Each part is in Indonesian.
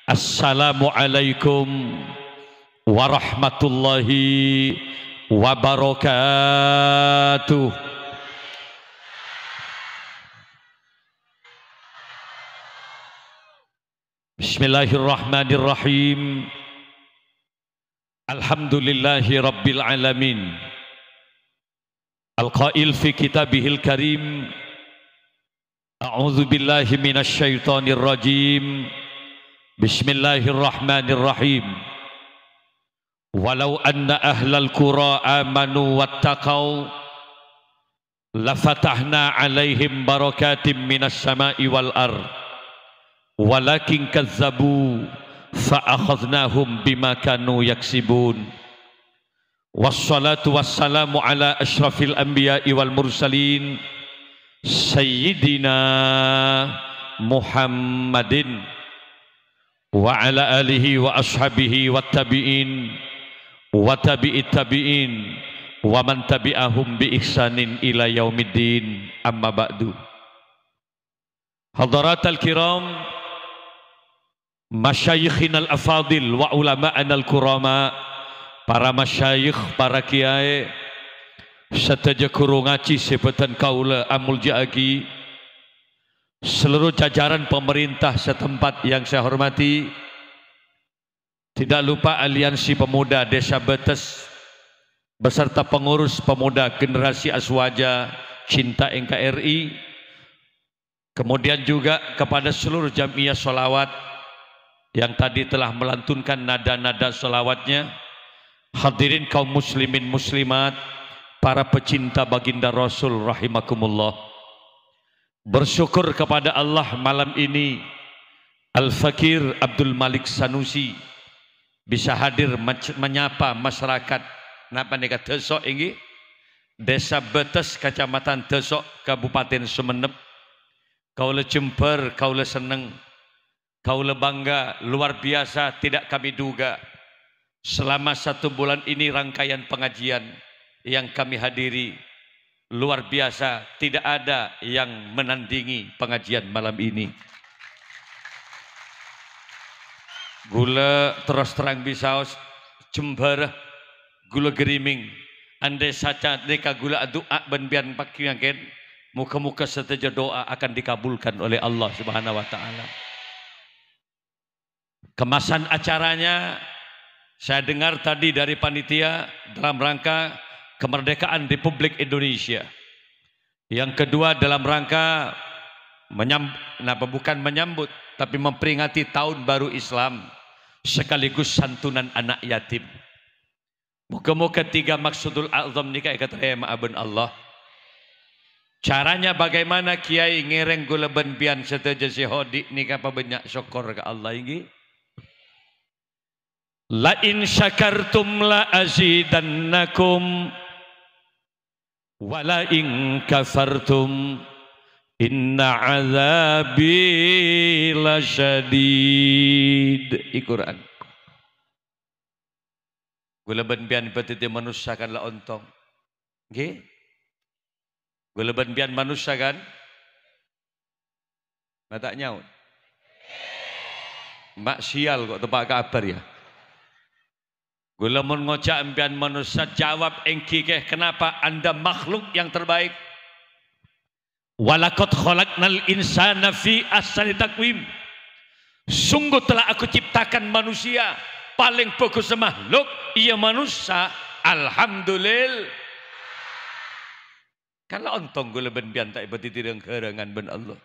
Assalamualaikum warahmatullahi wabarakatuh. Bismillahirrahmanirrahim. Alhamdulillahi rabbil alamin. Al-qail fi kitabihil karim. A'udzu billahi minasy syaithanir rajim. Bismillahirrahmanirrahim. Walau anna ahlal qura amanu wattaqau lafatahna alaihim barakatim minas sama'i wal ardh walakin kazzabu fa akhadnahum bima kanu yaksibun. Wassalatu wassalamu ala asyrafil anbiya'i wal mursalin sayyidina Muhammadin wa ala alihi wa ashabihi wa tabi'in wa tabi'it tabi'in wa man tabi'ahum bi ihsanin ila yaumiddin. Amma ba'du. Hadaratal kiram, masyayikhinal afadil wa ulama'anal kurama, para masyayikh, para kiai serta guru ngaji sebutan kaula amul jaagi, seluruh jajaran pemerintah setempat yang saya hormati, tidak lupa aliansi pemuda Desa Betes beserta pengurus pemuda generasi Aswaja Cinta NKRI, kemudian juga kepada seluruh jamiah sholawat yang tadi telah melantunkan nada-nada sholawatnya, hadirin kaum muslimin muslimat, para pecinta baginda Rasul rahimakumullah. Bersyukur kepada Allah malam ini Al-Fakir Abdul Malik Sanusi bisa hadir menyapa masyarakat napa nika Desok ini, Desa Betes, Kecamatan Desok, Kabupaten Sumeneb. Kaula Jember, kaula seneng, kaula bangga, luar biasa, tidak kami duga selama 1 bulan ini rangkaian pengajian yang kami hadiri luar biasa, tidak ada yang menandingi pengajian malam ini. Gula terus terang bisa Jember, gula geriming, andai saja neka gula doa benbian pakiangken, muka-muka setiap doa akan dikabulkan oleh Allah Subhanahu wa taala. Kemasan acaranya saya dengar tadi dari panitia dalam rangka kemerdekaan Republik Indonesia. Yang kedua dalam rangka bukan menyambut tapi memperingati tahun baru Islam sekaligus santunan anak yatim. Muka-muka 3 maksudul azam nikah ikatrema abun Allah. Caranya bagaimana kiai ngereng gula benbian seteja si hodik nikah banyak syukur ke Allah ini. La in syakartum la azidannakum wala in kafartum inna azabi lasyadid. Al-Quran. Gula benbian petiti manusia kan la ontong. Nggih? Gula benbian manusia kan? Mata nyaut. Mak sial kok tebak kabar ya. Gula mun ngocak empian manusia jawab engki keh, kenapa anda makhluk yang terbaik? Walaqad khalaqnal insana fi ahsani taqwim. Sungguh telah aku ciptakan manusia paling bagus makhluk, ia manusia. Alhamdulillah. Kalau ontong gula benbian tak ibati tirang kerangan ben Allah.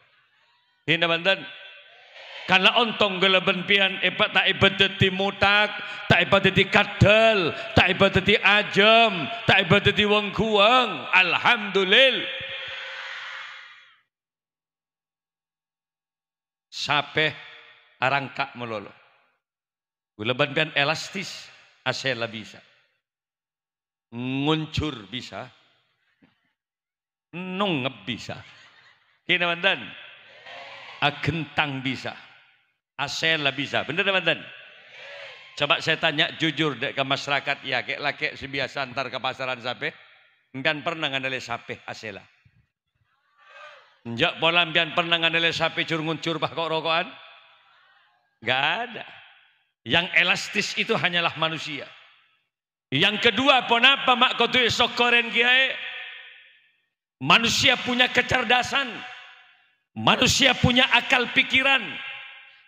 Hina bandan. Karena ontong gula benpian tak ibadati mutak, tak ibadati kadal, tak ibadati ajam, tak ibadati wong kuang. Alhamdulillah. Sapeh arangkak melolo. Gula benpian elastis, asela bisa. Nguncur bisa. Nungep bisa. Kina bandan. Agentang bisa. Asela bisa, bener teman-teman? Coba saya tanya jujur dek ke masyarakat, ya kayak laki sebiasa antar ke pasaran sape, kan pernah ngandale sape asela. Njak pola mbian pernah ngandale sapi cur nguncur bah kok rokokan. Nggak ada. Yang elastis itu hanyalah manusia. Yang kedua, ponapa mak kotu sokoren kiai? Manusia punya kecerdasan. Manusia punya akal pikiran.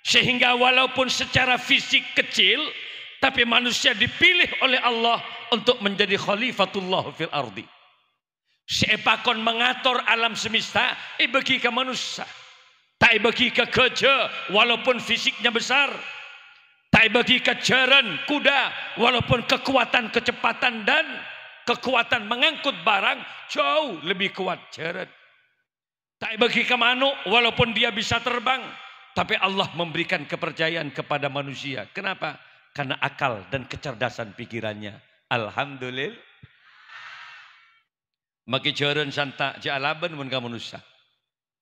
Sehingga walaupun secara fisik kecil, tapi manusia dipilih oleh Allah untuk menjadi khalifatullah fil ardi. Siapakon mengatur alam semesta, bagi ke manusia. Tak bagi ke kerja, walaupun fisiknya besar. Tak bagi ke jaran kuda, walaupun kekuatan kecepatan dan kekuatan mengangkut barang jauh lebih kuat jaran. Tak bagi ke manuk, walaupun dia bisa terbang. Tapi Allah memberikan kepercayaan kepada manusia. Kenapa? Karena akal dan kecerdasan pikirannya. Alhamdulillah. Maki jaran santa jalaban mun kamu manusia.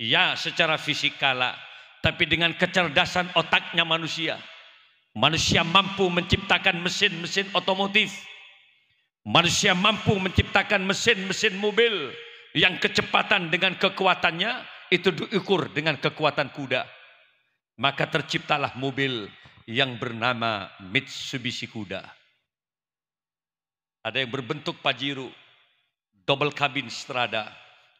Ya, secara fisik kalah, tapi dengan kecerdasan otaknya manusia. Manusia mampu menciptakan mesin-mesin otomotif. Manusia mampu menciptakan mesin-mesin mobil yang kecepatan dengan kekuatannya itu diukur dengan kekuatan kuda. Maka terciptalah mobil yang bernama Mitsubishi Kuda. Ada yang berbentuk Pajero, double cabin strada.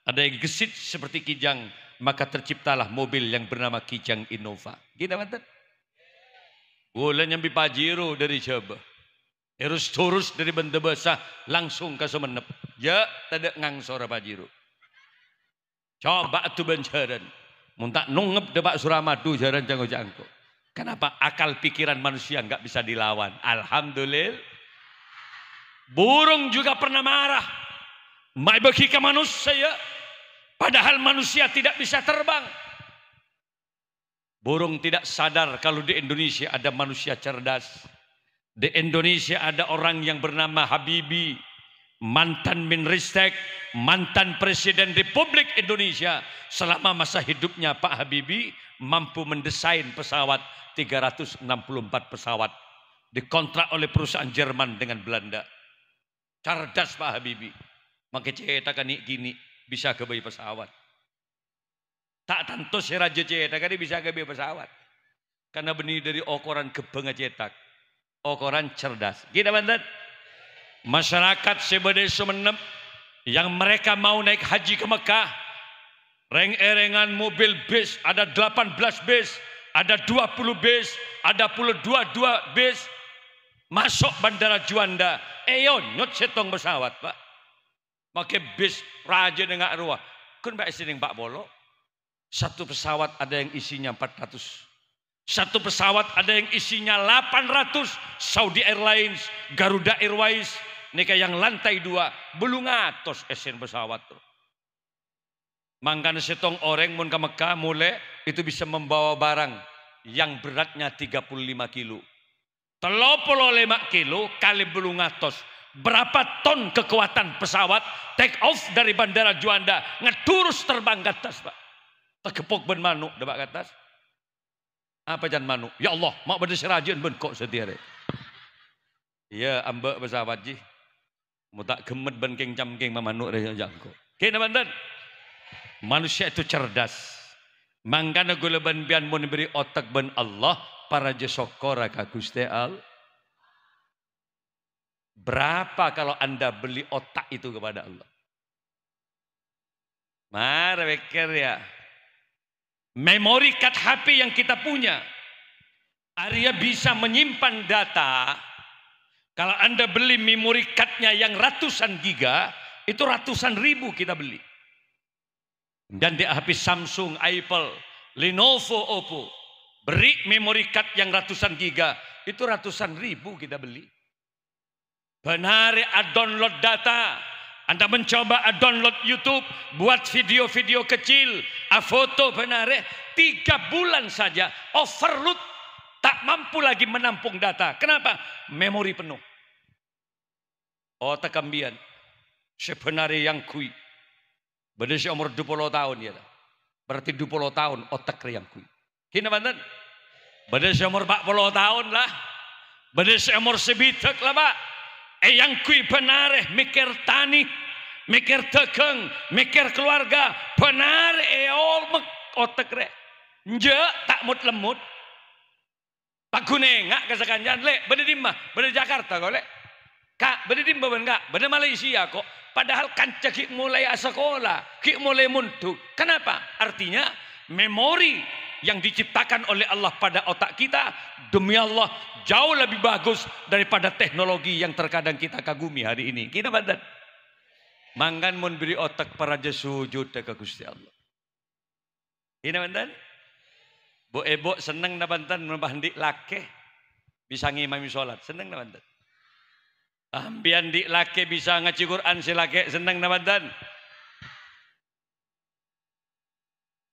Ada yang gesit seperti Kijang, maka terciptalah mobil yang bernama Kijang Innova. Gini mantan? Boleh nyambi Pajero dari Jawa. Terus turus dari Banda Basah langsung ke Sumenep. Ya, tidak ngangsor Pajero. Coba tu benjaran. Muntak nungep debak Suramadu jaran jangko-jangko. Kenapa? Akal pikiran manusia nggak bisa dilawan. Alhamdulillah. Burung juga pernah marah. Mai bagi ke manusia. Padahal manusia tidak bisa terbang. Burung tidak sadar kalau di Indonesia ada manusia cerdas. Di Indonesia ada orang yang bernama Habibie, mantan Menristek, mantan Presiden Republik Indonesia. Selama masa hidupnya Pak Habibie mampu mendesain pesawat 364 pesawat. Dikontrak oleh perusahaan Jerman dengan Belanda. Cerdas Pak Habibie. Makanya cetakan gini bisa ke pesawat. Tak tentu si raja cetak ini bisa ke pesawat. Karena benih dari ukuran gebeng cetak. Ukuran cerdas. Gila banget. Masyarakat sebadai Sumenep yang mereka mau naik haji ke Mekah. Reng-erengan mobil bis. Ada 18 bis. Ada 20 bis. Ada 22 bis. Masuk bandara Juanda. Nyot setong pesawat Pak. Pakai bis raja dengan arwah. Kun Pak Isining Pak Bolo. Satu pesawat ada yang isinya 400. Satu pesawat ada yang isinya 800. Saudi Airlines, Garuda Airways. Nika yang lantai 2. Belum ngatos esen pesawat tuh. Mangkana setong orang mun ke Mekah mulai itu bisa membawa barang yang beratnya 35 kilo. 35 kilo kali belum ngatos. Berapa ton kekuatan pesawat take off dari bandara Juanda ngeturus terbang ke atas Pak. Terkepok ben manuk debak ke atas. Apa jan manuk? Ya Allah, mak benda serajin ben kok setiare. Ya ambek pesawat ji. Mu tak gemet ben king camking manuk dari jangko. Kena banten. Manusia itu cerdas. Mangkana gula ben pian mun beri otak ben Allah para jesokora ka Gusti Allah. Berapa kalau Anda beli otak itu kepada Allah? Mari pikir ya. Memori card HP yang kita punya. Arya bisa menyimpan data. Kalau Anda beli memori cardnya yang ratusan giga, itu ratusan ribu kita beli. Dan di HP Samsung, Apple, Lenovo, Oppo. Beri memori card yang ratusan giga, itu ratusan ribu kita beli. Benar download data. Anda mencoba download YouTube, buat video-video kecil, foto benar 3 bulan saja overload, tak mampu lagi menampung data. Kenapa? Memori penuh. Otak kambian sebenarnya yang kui. Benar umur 20 tahun ya. Berarti 20 tahun otak yang kui. Kina banten? Benar umur 40 tahun lah. Benar umur sebitek lah Pak. Yang kui benar mikir tani, mikir dagang, mikir keluarga, benar otak re. Nje tak mut lemut. Aku nengak ke sekanjan lek bener di mah, bener Jakarta kok lek. Kak, bener di bener enggak, bener Malaysia kok. Padahal kanca ki mulai sekolah, ki mulai muntu. Kenapa? Artinya memori yang diciptakan oleh Allah pada otak kita demi Allah jauh lebih bagus daripada teknologi yang terkadang kita kagumi hari ini. Kita badan. Manggan mun beri otak para sujud ke Gusti Allah. Ini badan. Bu ebo seneng na bantan membandi lake bisa ngimami sholat seneng na bantan. Ambian di lake bisa ngaji Quran si lake seneng na bantan.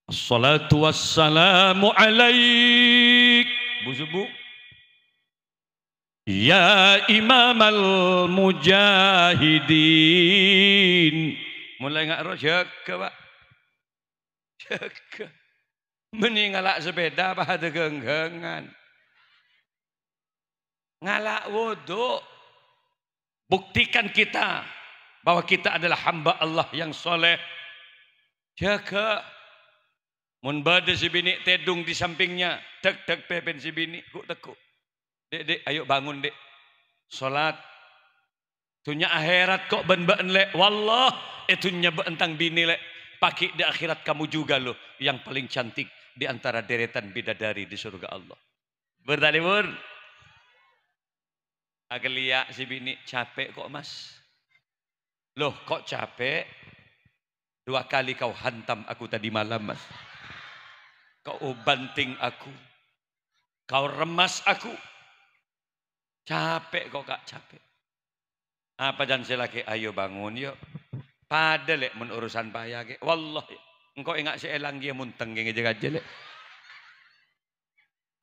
Assalatu wassalamu alaik bu subuh. Ya imamal mujahidin. Mulai ngak roh jaga pak. Jaga. Mending ngalak sepeda apa ada genggengan. Ngalak wudhu. Buktikan kita bahwa kita adalah hamba Allah yang soleh. Jaga. Mun bade si bini tedung di sampingnya. Dek pepen si bini. Kuk tekuk. Dek ayo bangun dek. Salat. Tunya akhirat kok ben-ben lek. Wallah itunya beentang bini lek. Paki di akhirat kamu juga loh yang paling cantik di antara deretan bidadari di surga Allah. Bertalibur. Agelia si bini capek kok mas. Loh kok capek? 2 kali kau hantam aku tadi malam mas. Kau banting aku. Kau remas aku. Capek kok kak capek. Apa dan selaki ayo bangun yuk. Pada lek mun urusan payah ke. Wallahi. Engkau ingat si elang dia munteng ke ngejek-ngejek lek.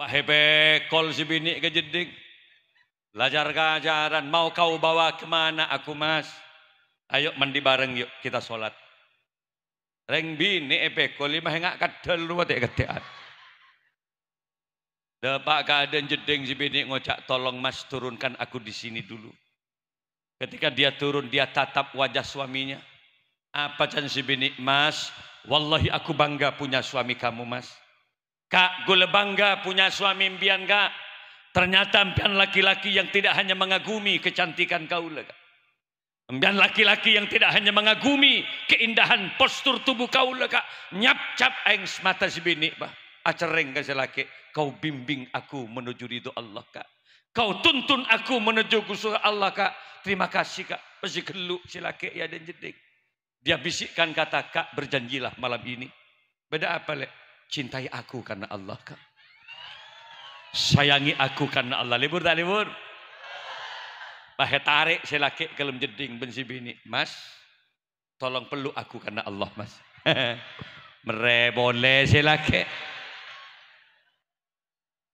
Pak hepe kol si bini ke jeding. Belajar keajaran. Mau kau bawa kemana aku mas? Ayo mandi bareng yuk kita sholat. Reng bini epe kol lima hengak kadal lu watek ketean. Dapat keadaan jeding si bini ngocak tolong mas turunkan aku di sini dulu. Ketika dia turun dia tatap wajah suaminya. Apa can si bini mas? Wallahi aku bangga punya suami kamu mas. Kak, gue bangga punya suami impian kak. Ternyata impian laki-laki yang tidak hanya mengagumi kecantikan kau lah kak. Impian laki-laki yang tidak hanya mengagumi keindahan postur tubuh kau lah kak. Nyap cap aing mata si bini bah. Acereng ke laki. Kau bimbing aku menuju ridho Allah kak. Kau tuntun aku menuju surga Allah kak. Terima kasih kak. Masih geluk si laki ya dan jeding. Dia bisikkan kata kak berjanjilah malam ini. Beda apa lek? Cintai aku karena Allah kak. Sayangi aku karena Allah. Libur tak libur? Bahaya tarik si laki ke lem jeding ben si bini. Mas, tolong peluk aku karena Allah mas. Mere boleh si laki.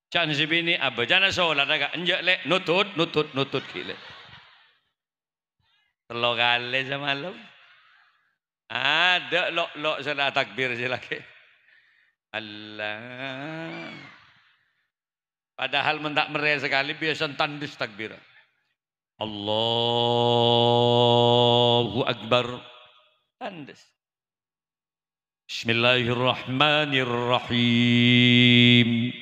Can si bini apa? Jangan sholat agak enjak lek. Nutut gile. Telok kali semalam. Ada lok salah takbir si laki. Allah. Padahal mentak mere sekali biasa tandus takbir. Allahu Akbar. Tandus. Bismillahirrahmanirrahim.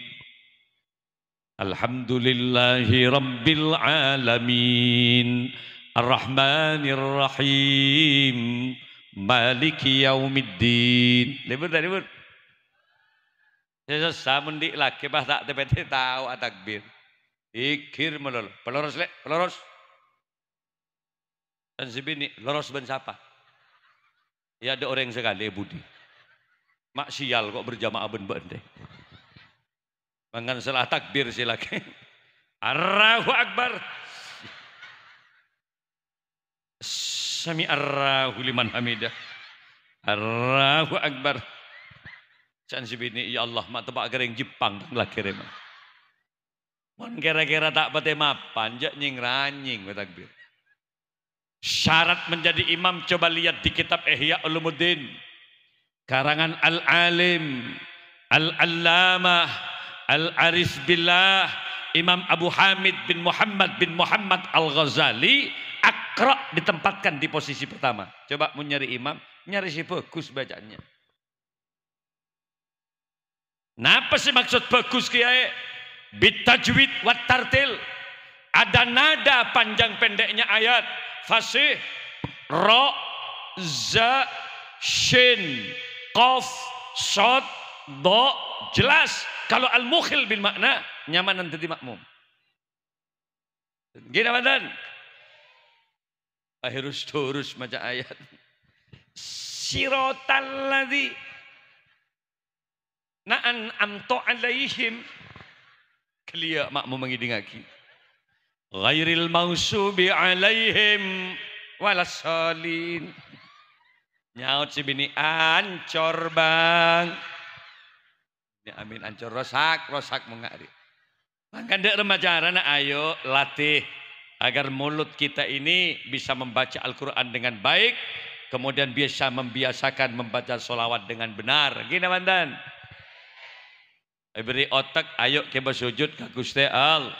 Alhamdulillahi Rabbil Alamin. Ar-Rahmanir-Rahim. Maliki yaumiddin. Libur. Saya mendik lagi bah tak tepete tahu takbir. Ikir melol. Peloros lek, peloros. Dan si bini loros ben siapa? Ya ada orang sekali budi. Mak sial kok berjamaah ben deh. Mangan salah takbir si laki. Allahu Akbar. Sami Allahu liman hamidah. Allahu Akbar. Can si bini ya Allah mak tebak kering Jepang lagi remah. Mon kira-kira tak pate mapan jak nying ranying takbir. Syarat menjadi imam coba lihat di kitab Ihya Ulumuddin. Karangan Al-Alim, Al-Allamah, Al-Aris Billah, Imam Abu Hamid bin Muhammad Al-Ghazali. Akra ditempatkan di posisi pertama. Coba mau nyari imam, nyari si bagus bacanya. Napa sih maksud bagus kiai? bitajwid wat tartil. Ada nada panjang pendeknya ayat, fasih, ra, za, shin, qaf, shad, do, jelas. Kalau al-mukhil bil makna nyaman nanti makmum. Gini badan. Akhirus turus maca ayat. Siratal ladzi na'an amto alaihim. Kelia makmum mengidingaki. Ghairil mausubi alaihim walasalin. Nyaut si bini ancor bang. Ini amin ancor rosak mengari. Maka ndak remaja na ayo latih agar mulut kita ini bisa membaca Al-Quran dengan baik, kemudian bisa membiasakan membaca sholawat dengan benar. Gini mandan. Beri otak ayo ke bersujud ke Gusti Allah.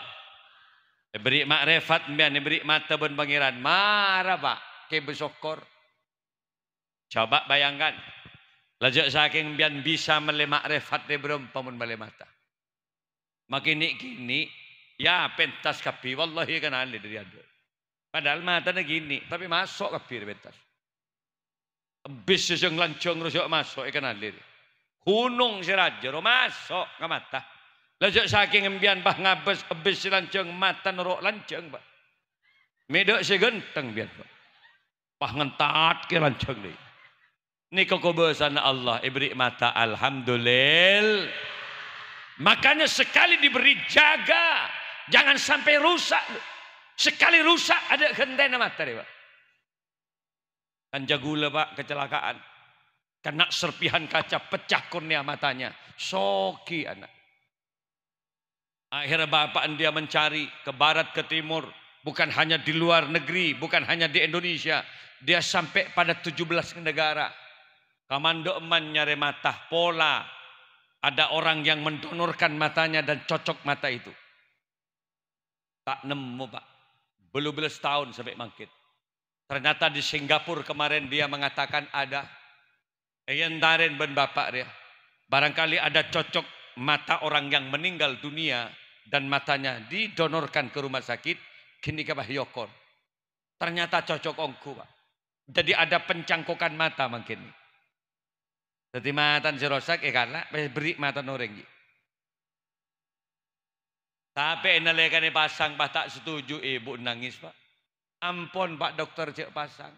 Beri makrifat mbian beri mata ben pangeran. Marah Pak ke besokor. Coba bayangkan. Lajak saking mbian bisa mele makrifat de belum pamun mele mata. Makin gini ya pentas kapi wallahi kan ali dari ada. Padahal mata gini tapi masuk kapi pentas. Bis seseng lancung rusuk masuk ikan ali. Gunung sirajero masuk ke mata. Lajak saking embian bah ngabes ebis lanceng mata nerok lanceng Pak. Medok segenteng biar Pak. Pah ngentat ke lanceng ni. Ni kekobesan Allah ibri mata alhamdulillah. Makanya sekali diberi jaga, jangan sampai rusak. Sekali rusak ada gendena mata deh Pak. Kan jagula Pak kecelakaan. Kena serpihan kaca pecah kornea matanya. Soki anak. Akhirnya bapak dia mencari ke barat ke timur. Bukan hanya di luar negeri. Bukan hanya di Indonesia. Dia sampai pada 17 negara. Kamando eman nyari mata pola. Ada orang yang mendonorkan matanya dan cocok mata itu. Tak nemu Pak. Belum setahun sampai mangkit. Ternyata di Singapura kemarin dia mengatakan ada. Yendaren ben bapak dia. Barangkali ada cocok mata orang yang meninggal dunia. Dan matanya didonorkan ke rumah sakit. Kini ke Bahyokor. Ternyata cocok ongku Pak. Jadi ada pencangkokan mata mungkin. Jadi mata si rosak karena beri mata noreng. Tapi nalekan pasang Pak tak setuju ibu nangis Pak. Ampun Pak dokter cek pasang.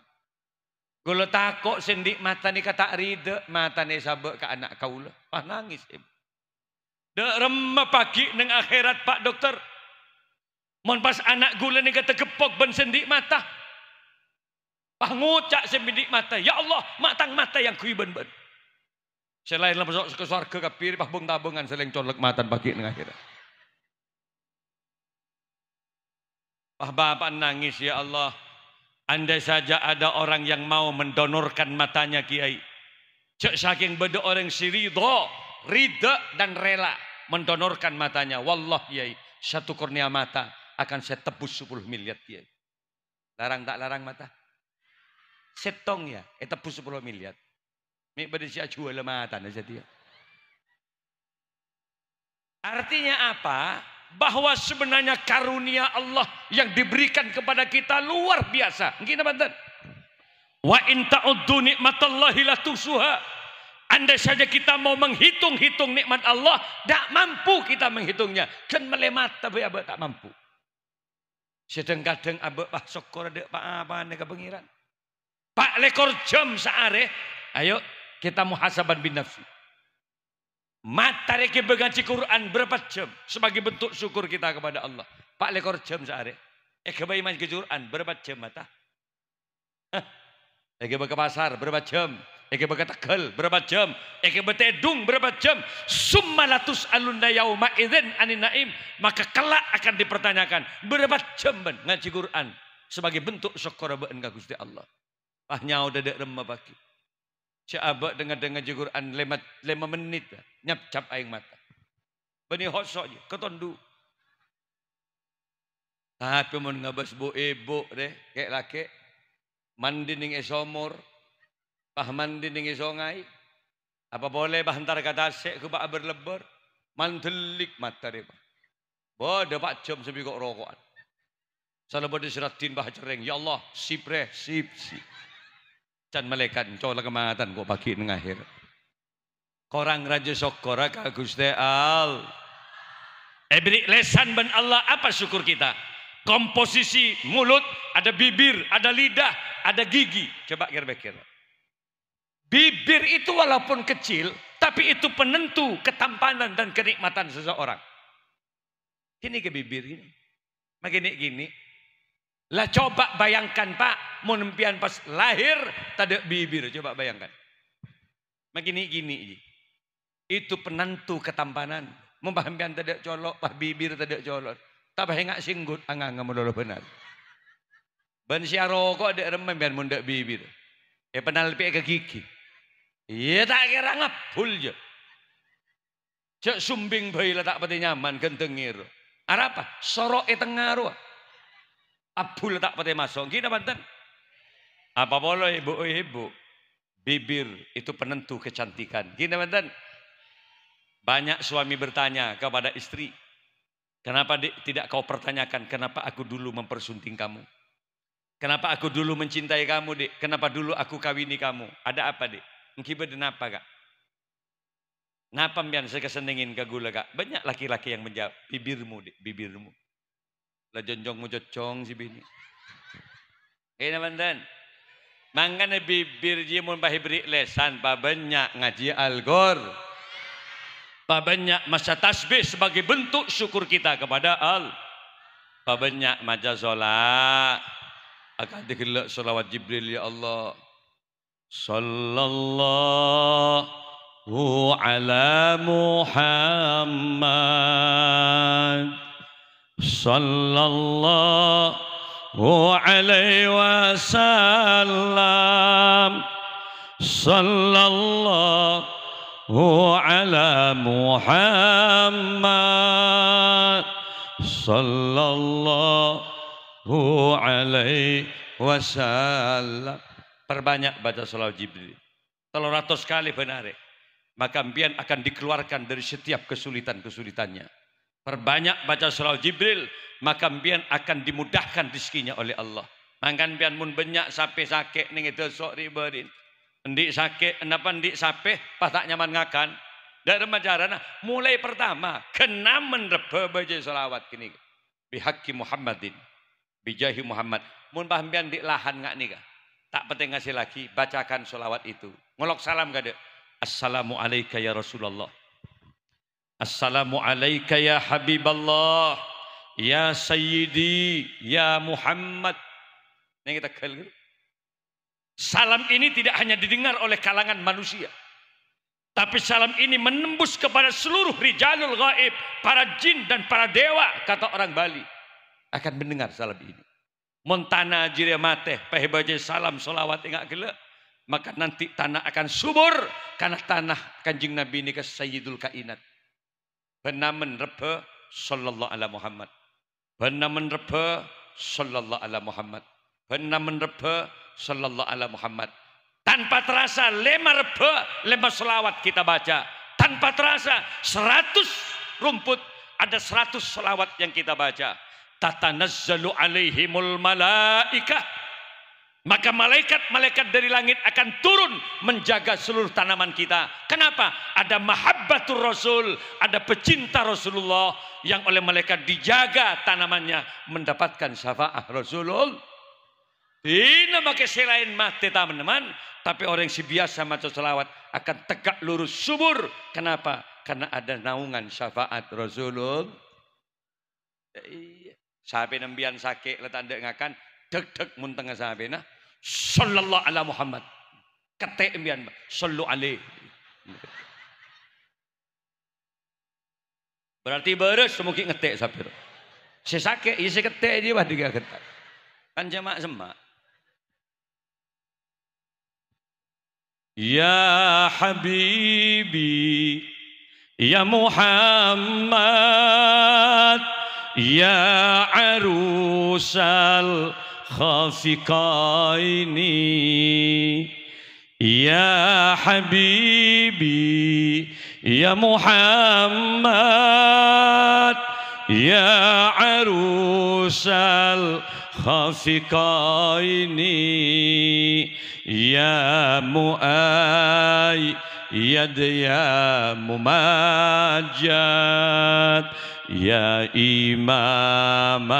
Kalau takut sendik mata ni kata rida mata ni sabak ke anak kaula. Pak nangis ibu. Dek remah pagi neng akhirat Pak dokter. Mon pas anak gula ni kata gepok ben sendik mata. Pak ngucak sendik mata. Ya Allah matang mata yang kui ben-ben. Selain lah masuk ke surga kapir Pak bung tabungan seleng colek matan pagi neng akhirat. Pak bapak nangis ya Allah. Andai saja ada orang yang mau mendonorkan matanya Kiai. Cek saking beda orang si Rida dan rela mendonorkan matanya. Wallah Kiai, satu kornea mata akan saya tebus 10 miliar Kiai. Larang tak larang mata? Setong ya, tebus 10 miliar. Mik pada si jual mata aja dia. Artinya apa? Bahwa sebenarnya karunia Allah yang diberikan kepada kita luar biasa. Gini banten. Wa in ta'uddu nikmatallahi la tuhsuha. Andai saja kita mau menghitung-hitung nikmat Allah, tak mampu kita menghitungnya. Kan melemat tapi abah tak mampu. Sedang-kadang abah pak syukur ada pak apa nih kepengiran. Pak lekor jam seare, ayo kita muhasaban bin nafsi. Mata reki begaji Quran berapa jam sebagai bentuk syukur kita kepada Allah. Pak lekor jam seare. Kebayi main ke Quran berapa jam mata? Ke pasar berapa jam? Eke Tegal berapa jam? Eke Tedung berapa jam? Summalatus alunda yauma idzin anin naim. Maka kelak akan dipertanyakan berapa jam ben ngaji Quran sebagai bentuk syukur beun ka Gusti Allah. Ah nyau dedek remah pagi. Coba dengar ngaji Quran 5 menit nyap-cap aing mata. Bani hosok je ketondu. Tapi mun ngabas bu ibu deh kayak laki mandi ning esomor. Bah mandi ning songai. Apa boleh bah hantar kata sek ke bak berlebar. Mandelik mata dia. Bodoh Pak jam sebi kok rokokan. Salah bodoh siratin bah cereng. Ya Allah, sip. Can malaikat cola kematan kok pagi akhir. Korang raja syukur ka Gusti Al. Beri lesan ben Allah apa syukur kita? Komposisi mulut, ada bibir, ada lidah, ada gigi. Coba kira-kira. Bibir itu walaupun kecil, tapi itu penentu ketampanan dan kenikmatan seseorang. Gini ke bibir gini. Gini. Lah coba bayangkan Pak, mau nempian pas lahir tak ada bibir, coba bayangkan. Gini. Itu penentu ketampanan. Membahampian tak ada colok, pah bibir tak ada colok. Tak payah ngak singgut, angang modal benar. Ban siaro kok ada remempian mundak bibir. Penal ke gigi. Iya tak kira ngapul je. Cek sumbing bayi lah tak pati nyaman gentengir. Apa? Sorok tengaruh. Abul tak pati masuk. Gini banten. Apa boleh ibu? Bibir itu penentu kecantikan. Gini banten. Banyak suami bertanya kepada istri, kenapa tidak kau pertanyakan kenapa aku dulu mempersunting kamu? Kenapa aku dulu mencintai kamu, Dik? Kenapa dulu aku kawini kamu? Ada apa, Dik? Engkibe denapa, Kak? Napa mbian saya kesenengin ke gula, Kak? Banyak laki-laki yang menjawab, bibirmu, Dik, bibirmu. Lah jonjongmu cocong si bini. Kena mandan. Mangkana bibir dia mun bahi beri lesan, pa banyak ngaji Al-Ghor. Banyak masa tasbih sebagai bentuk syukur kita kepada Allah. Banyak maca solat. Akan dikelak salawat Jibril ya Allah. Sallallahu ala Muhammad. Sallallahu alaihi wasallam. Sallallahu ala Muhammad sallallahu alaihi wasallam. Perbanyak baca salawat Jibril. 300 kali benar. Maka mbian akan dikeluarkan dari setiap kesulitan-kesulitannya. Perbanyak baca salawat Jibril, maka mbian akan dimudahkan rezekinya oleh Allah. Mangkan mbian mun banyak sampai sakit ning itu sok ribadin. Ndik sakit, kenapa ndik sapeh, pas tak nyaman ngakan. Dari remaja mulai pertama, kena menerba baca salawat kini. Bihaqi Muhammadin, bijahi Muhammad. Mun pahamian di lahan ngak nih, tak penting ngasih lagi, bacakan salawat itu. Ngolok salam gak ada. Assalamu alayka ya Rasulullah. Assalamu alayka ya Habiballah. Ya Sayyidi, ya Muhammad. Ini kita kali. Salam ini tidak hanya didengar oleh kalangan manusia, tapi salam ini menembus kepada seluruh rijalul gaib, para jin dan para dewa, kata orang Bali akan mendengar salam ini. Montana jire mate pahe baca salam salawat engak gele, maka nanti tanah akan subur karena tanah Kanjeng Nabi ini ke Sayyidul Kainat. Benamen rebe sallallahu ala Muhammad. Benamen rebe sallallahu ala Muhammad. Benamen rebe sallallahu ala Muhammad. Tanpa terasa lema selawat kita baca. Tanpa terasa 100 rumput ada 100 selawat yang kita baca. Tatanazzalu alaihimul malaikah. Maka malaikat-malaikat dari langit akan turun menjaga seluruh tanaman kita. Kenapa? Ada mahabbatur Rasul, ada pecinta Rasulullah yang oleh malaikat dijaga tanamannya mendapatkan syafaat Rasulullah. Ini pakai selain mati teman-teman, tapi orang yang biasa maca selawat akan tegak lurus subur. Kenapa? Karena ada naungan syafaat Rasulullah. Sampai nembian sakit letak ngakan, deg-deg munteng sampai nah. Sallallahu ala Muhammad. Ketek nembian, sallu alaihi. Berarti beres semungkin ngetek sampai. Si sakit, si ketek dia bah tiga ketek. Kan jamaah semak. Ya Habibi, Ya Muhammad, Ya Arusal Khafiqaini, Ya Habibi, Ya Muhammad, يا عروس الخافقين يا مؤيد يا ممجد يا إمام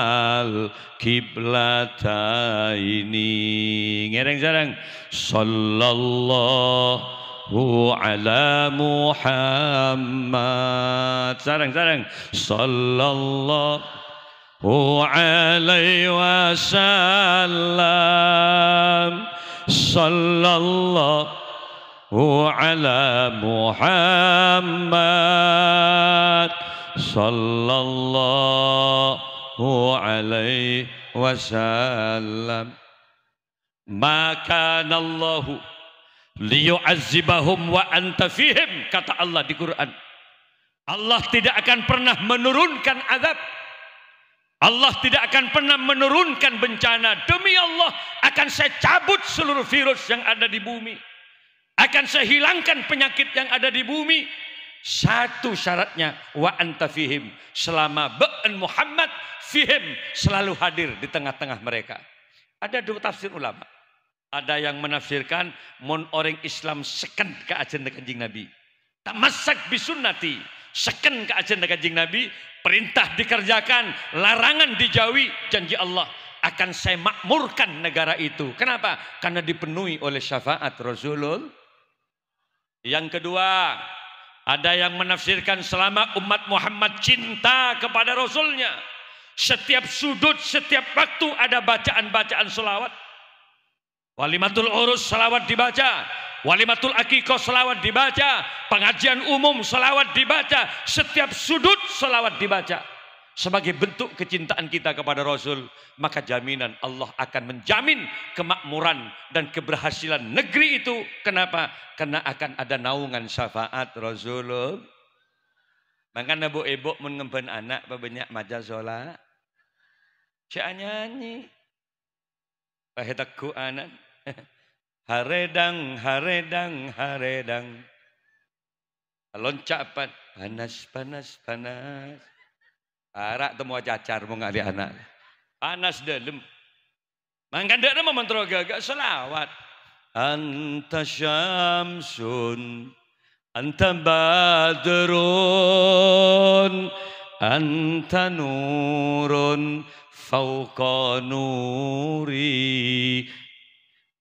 القبلتين. Ngereng-ngereng. Sallallahu ala Muhammad. Sarang-sarang. Sallallahu alaihi wasallam. Sallallahu ala Muhammad. Sallallahu alaihi wasallam. Maka Allahu liyu'azzibahum wa anta fihim, kata Allah di Quran. Allah tidak akan pernah menurunkan azab, Allah tidak akan pernah menurunkan bencana. Demi Allah akan saya cabut seluruh virus yang ada di bumi, akan saya hilangkan penyakit yang ada di bumi. Satu syaratnya, wa anta fihim, selama ba'an Muhammad fihim, selalu hadir di tengah-tengah mereka. Ada dua tafsir ulama. Ada yang menafsirkan mon orang Islam seken ke agenda Kanjeng Nabi, tamassak bisunnati, seken ke agenda Kanjeng Nabi, perintah dikerjakan, larangan dijauhi, janji Allah akan saya makmurkan negara itu. Kenapa? Karena dipenuhi oleh syafaat Rasulullah. Yang kedua, ada yang menafsirkan selama umat Muhammad cinta kepada Rasulnya, setiap sudut, setiap waktu ada bacaan-bacaan selawat. Walimatul urus selawat dibaca, walimatul akikoh selawat dibaca, pengajian umum selawat dibaca, setiap sudut selawat dibaca. Sebagai bentuk kecintaan kita kepada Rasul, maka jaminan Allah akan menjamin kemakmuran dan keberhasilan negeri itu. Kenapa? Karena akan ada naungan syafaat Rasulullah. Makanya ibu mengemban anak banyak maja sholat, cak nyanyi, pahetakku anak, haredang, haredang, haredang, loncat panas, panas, panas. Arak temu cacar mau ngali anak panas dalam mangkan dak nama mantra gagak selawat. Anta syamsun anta badrun anta nurun fauqa nuri.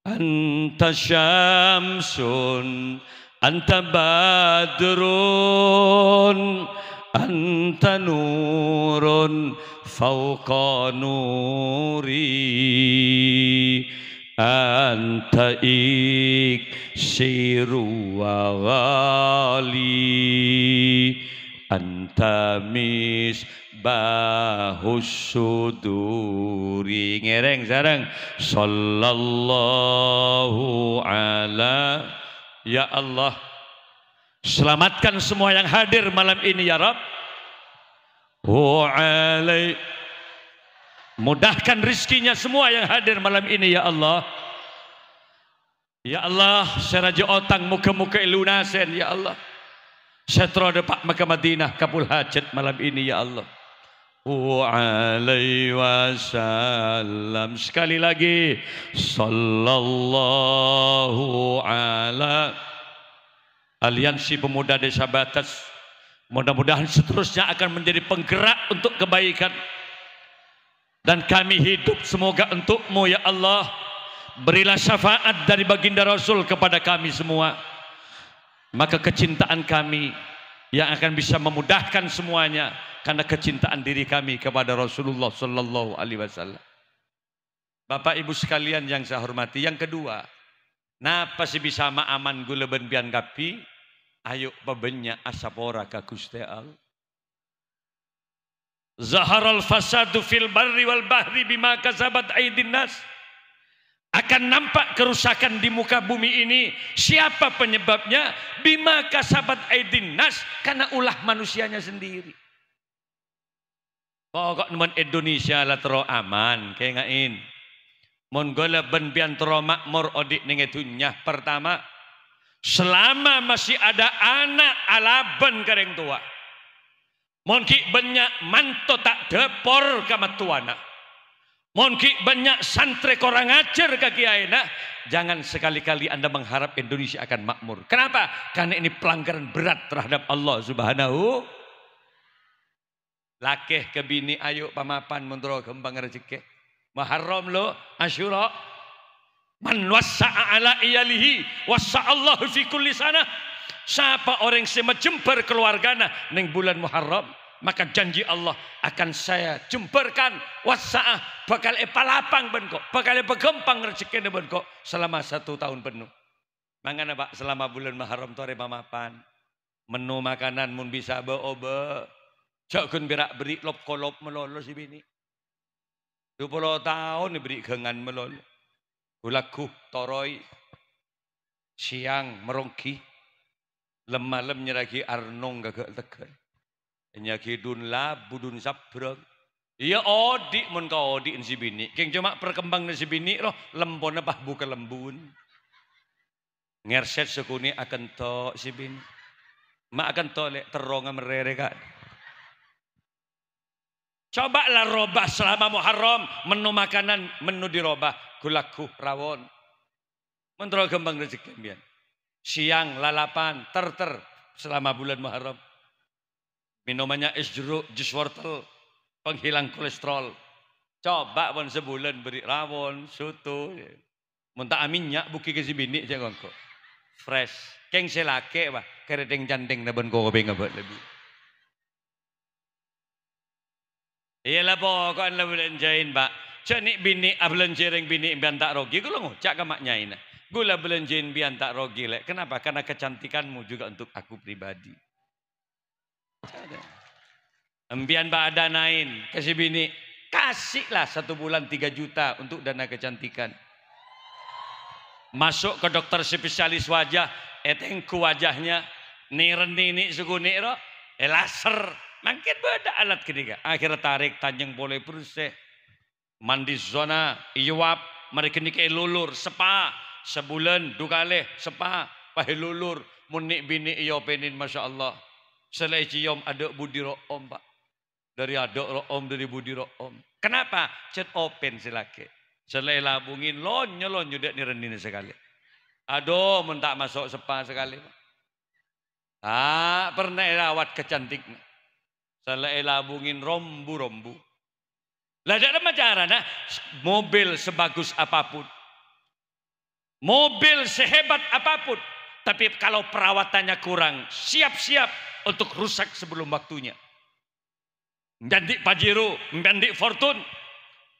Anta syamsun anta badrun anta nurun fauqa nuri. Anta iksiru wa ghali. Anta misbahus suduri. Ngereng sarang. Sallallahu ala. Ya Allah, selamatkan semua yang hadir malam ini ya Rabb. Wa'alai, mudahkan rizkinya semua yang hadir malam ini ya Allah. Ya Allah, seraja otang muka-muka lunasen ya Allah. Setra depak Mekah Madinah kabul hajat malam ini ya Allah. Wa'alai wasallam. Sekali lagi, sallallahu ala. Aliansi Pemuda Desa Batas, mudah-mudahan seterusnya akan menjadi penggerak untuk kebaikan. Dan kami hidup semoga untuk-Mu ya Allah. Berilah syafaat dari baginda Rasul kepada kami semua. Maka kecintaan kami yang akan bisa memudahkan semuanya karena kecintaan diri kami kepada Rasulullah sallallahu alaihi wasallam. Bapak Ibu sekalian yang saya hormati, yang kedua, napa sih bisa ma'aman gula benbian kapi? Ayo babenya asapora ka Gusti Allah. Zaharal fasadu fil barri wal bahri bima kasabat aydin nas. Akan nampak kerusakan di muka bumi ini. Siapa penyebabnya? Bima kasabat aydin nas, karena ulah manusianya sendiri. Pokok nemen Indonesia lah tero aman kayak ngain. Mon gola benbian tero makmur odik ning dunya. Pertama, selama masih ada anak alaban kareng tua, Monki banyak manto tak depor kamatuana. Monki banyak santri korang ajar ke kiai. Nah, jangan sekali-kali Anda mengharap Indonesia akan makmur. Kenapa? Karena ini pelanggaran berat terhadap Allah Subhanahu. Lakeh ke bini ayo pamapan mundro kembang rezeki. Muharram lo Asyura. Man wassa'a ala iyalihi wassa'allahu fi kulli sana. Siapa orang yang menjemper keluargana ning bulan Muharram, maka janji Allah akan saya jemperkan wassa'ah bakal epalapang benko, bakal begempang rezeki benko selama 1 tahun penuh. Mangana Pak selama bulan Muharram tore pamapan. Menu makanan mun bisa be-obe. Jangan berak beri lop kolop melolo si bini. 20 tahun diberi gengan melolo. Ulaku toroi siang merongki lemalem nyeragi arnong gagak tegal. Nyaki dun labu dun sabrang. Iya odi mun kau odi si bini. Keng cuma perkembang si bini loh lembon apa buka lembun. Ngerset sekuni akan to si bini. Mak akan to lek teronga merere kan. Cobalah robah selama Muharram, menu makanan, menu dirobah, gulaku rawon. Mentro gembang rezeki mbiyen. Siang lalapan, terter selama bulan Muharram. Minumannya es jeruk, jus wortel, penghilang kolesterol. Coba pun sebulan beri rawon, soto. Muntah aminnya buki ke si bini jangan kok. Fresh. Keng selake bah, keredeng jandeng na ben kopi ngabet lebih. Iyalah pokoknya lah belanjain Pak. Cak bini belanjain bini biantak rogi. Gula ngocak ke maknya ini. Gula belanjain biantak rogi lek. Kenapa? Karena kecantikanmu juga untuk aku pribadi. Embian Pak ada nain kasih bini. Kasihlah 1 bulan 3 juta untuk dana kecantikan. Masuk ke dokter spesialis wajah. Etengku wajahnya. Nireni ini suku niro. Laser. Makin beda alat ketiga. Akhirnya tarik tanjeng boleh bersih. Mandi zona, iwap, mereka nikah lulur, sepa, sebulan, 2 kali, sepa, pahe lulur, munik bini iyo penin, Masya Allah. Selai cium ada budi ro'om Pak. Dari ada ro'om, dari budi ro'om. Kenapa? Cet open silake. Selai labungin, lonyo dek nirenin sekali. Aduh, mentak masuk sepa sekali Pak. Pernah rawat kecantiknya. Selai labungin rombu-rombu. Lah ada macam nah, mobil sebagus apapun. Mobil sehebat apapun. Tapi kalau perawatannya kurang, siap-siap untuk rusak sebelum waktunya. Menjandik Pajero, menjandik Fortune,